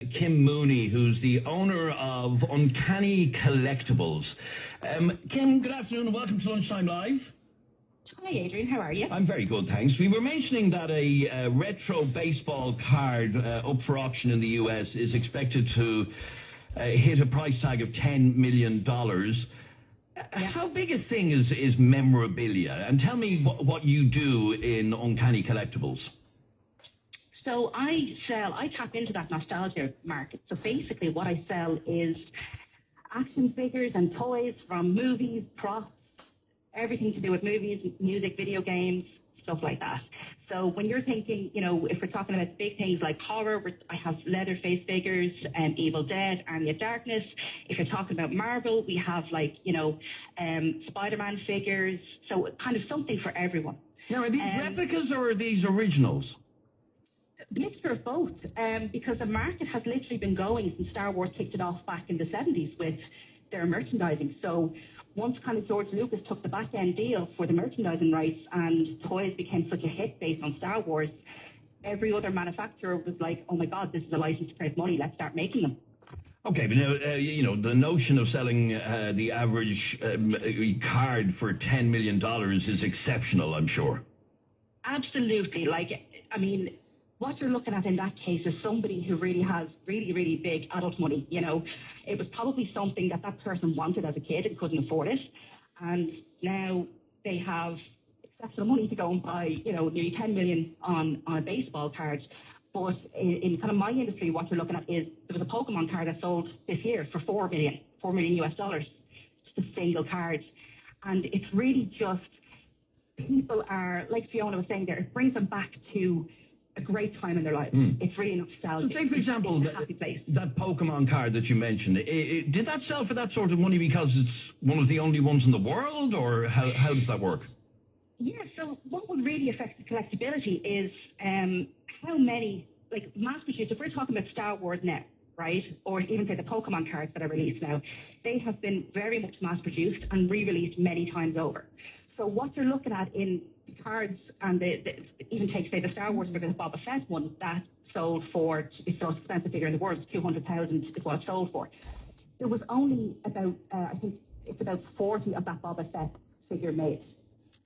Kim Mooney, who's the owner of Uncanny Collectibles. Kim, good afternoon and welcome to Lunchtime Live. Hi, Adrian. How are you? I'm very good, thanks. We were mentioning that a retro baseball card up for auction in the US is expected to hit a price tag of $10 million. How big a thing is memorabilia? And tell me what you do in Uncanny Collectibles. So I tap into that nostalgia market. So basically what I sell is action figures and toys from movies, props, everything to do with movies, music, video games, stuff like that. So when you're thinking, if we're talking about big things like horror, I have Leatherface figures and Evil Dead, Army of Darkness. If you're talking about Marvel, we have Spider-Man figures. So kind of something for everyone. Now, are these replicas or are these originals? Mixture of both, because the market has literally been going since Star Wars kicked it off back in the 70s with their merchandising. So once kind of George Lucas took the back end deal for the merchandising rights and toys became such a hit based on Star Wars, every other manufacturer was like, oh my God, this is a license to print money, let's start making them. Okay, but now, the notion of selling the average card for $10 million is exceptional, I'm sure. Absolutely. What you're looking at in that case is somebody who really has really, really big adult money. It was probably something that person wanted as a kid and couldn't afford it. And now they have exceptional money to go and buy, nearly 10 million on a baseball card. But in kind of my industry, what you're looking at is there was a Pokemon card that sold this year for $4 million US dollars. Just a single card. And it's really just, people are, like Fiona was saying there, it brings them back to a great time in their lives. It's really nostalgic. So say, for example, that Pokemon card that you mentioned, did that sell for that sort of money because it's one of the only ones in the world, or how does that work? Yeah, so what would really affect the collectability is how many, mass-produced, if we're talking about Star Wars now, right, or even say the Pokemon cards that are released now, they have been very much mass-produced and re-released many times over. So what you're looking at in cards, and even take, say, the Star Wars figure, the Boba Fett one, that sold for, it's the most expensive figure in the world, $200,000 is what it sold for. There was only about, I think it's about 40 of that Boba Fett figure made,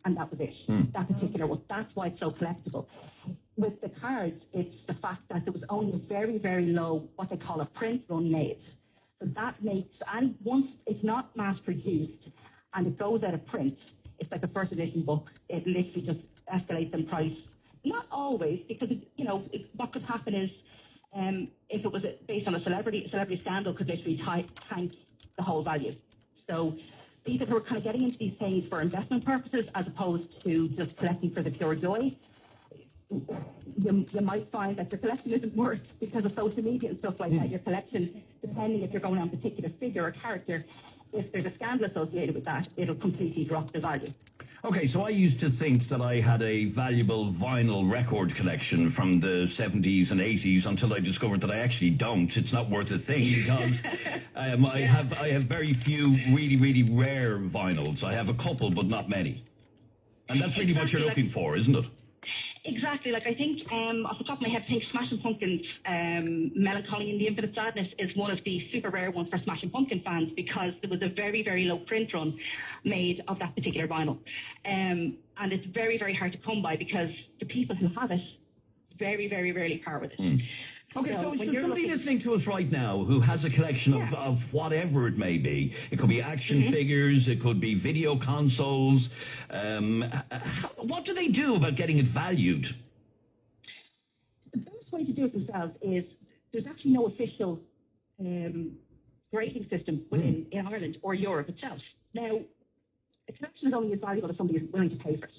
and that was it, that particular one. That's why it's so collectible. With the cards, it's the fact that there was only a very, very low, what they call a print run made. So that makes, and once it's not mass-produced and it goes out of print, it's like a first edition book. It literally just escalates in price. Not always, because what could happen is if it was based on a celebrity scandal, could literally tank the whole value. So people who are kind of getting into these things for investment purposes as opposed to just collecting for the pure joy, you might find that your collection isn't worth, because of social media and stuff like that, your collection, depending if you're going on a particular figure or character, if there's a scandal associated with that, it'll completely drop the value. Okay, so I used to think that I had a valuable vinyl record collection from the 70s and 80s until I discovered that I actually don't. It's not worth a thing because I have very few really, really rare vinyls. I have a couple, but not many. And that's really what you're looking for, isn't it? Exactly. I think, off the top of my head, I think Smashing Pumpkins' Melancholy and the Infinite Sadness is one of the super rare ones for Smashing Pumpkin fans, because there was a very, very low print run made of that particular vinyl. And it's very, very hard to come by, because the people who have it very, very rarely part with it. Okay, so somebody listening to us right now who has a collection of whatever it may be, it could be action figures, it could be video consoles, what do they do about getting it valued? The best way to do it themselves is, there's actually no official grading system in Ireland or Europe itself. Now, a collection is only as valuable as somebody is willing to pay for it.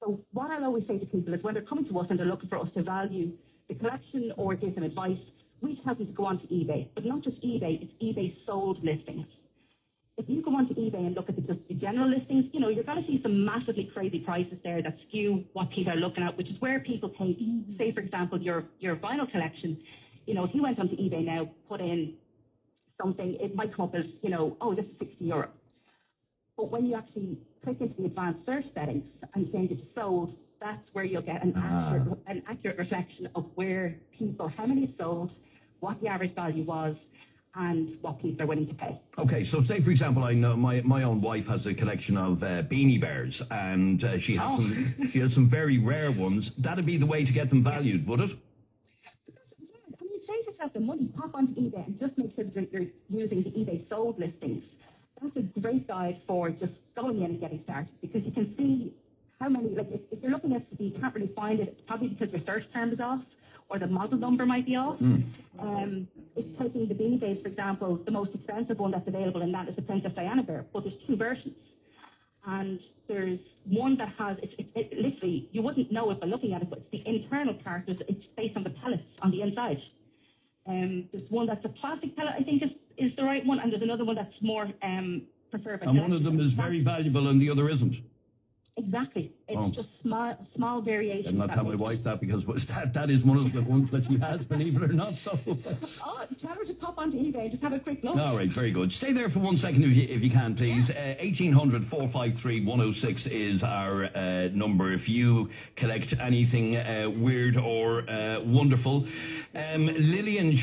So what I'll always say to people is, when they're coming to us and they're looking for us to value the collection or give them advice, we tell them to go onto eBay. But not just eBay, it's eBay sold listings. If you go onto eBay and look at just the general listings, you're going to see some massively crazy prices there that skew what people are looking at, which is where people take, say, for example, your vinyl collection. If you went onto eBay now, put in something, it might come up as, oh, this is €60. But when you actually click into the advanced search settings and change it to sold, that's where you'll get an accurate reflection of where people, how many sold, what the average value was, and what people are willing to pay. Okay, so say for example, I know my own wife has a collection of beanie bears, and she has some very rare ones. That'd be the way to get them valued, would it? When you save yourself the money, pop onto eBay and just make sure that you're using the eBay sold listings. That's a great guide for just going in and getting started, because you can see how many, like if you're looking at, you can't really find it, it's probably because your search term is off or the model number might be off. It's taking the beanie babe, for example, the most expensive one that's available, and that is the Princess Diana bear, but there's two versions. And there's one that has, it literally, you wouldn't know it by looking at it, but it's the internal part, it's based on the pellets on the inside. There's one that's a plastic pellet, I think is the right one, and there's another one that's more preferred. And one of them is very valuable and the other isn't. Exactly. It's just small variations. I'm not telling my wife that, because that is one of the ones that she has, believe it or not. So. Tell her to pop onto eBay and just have a quick look. All right, very good. Stay there for 1 second if you can, please. 1800 453 106 is our number if you collect anything weird or wonderful. Lillian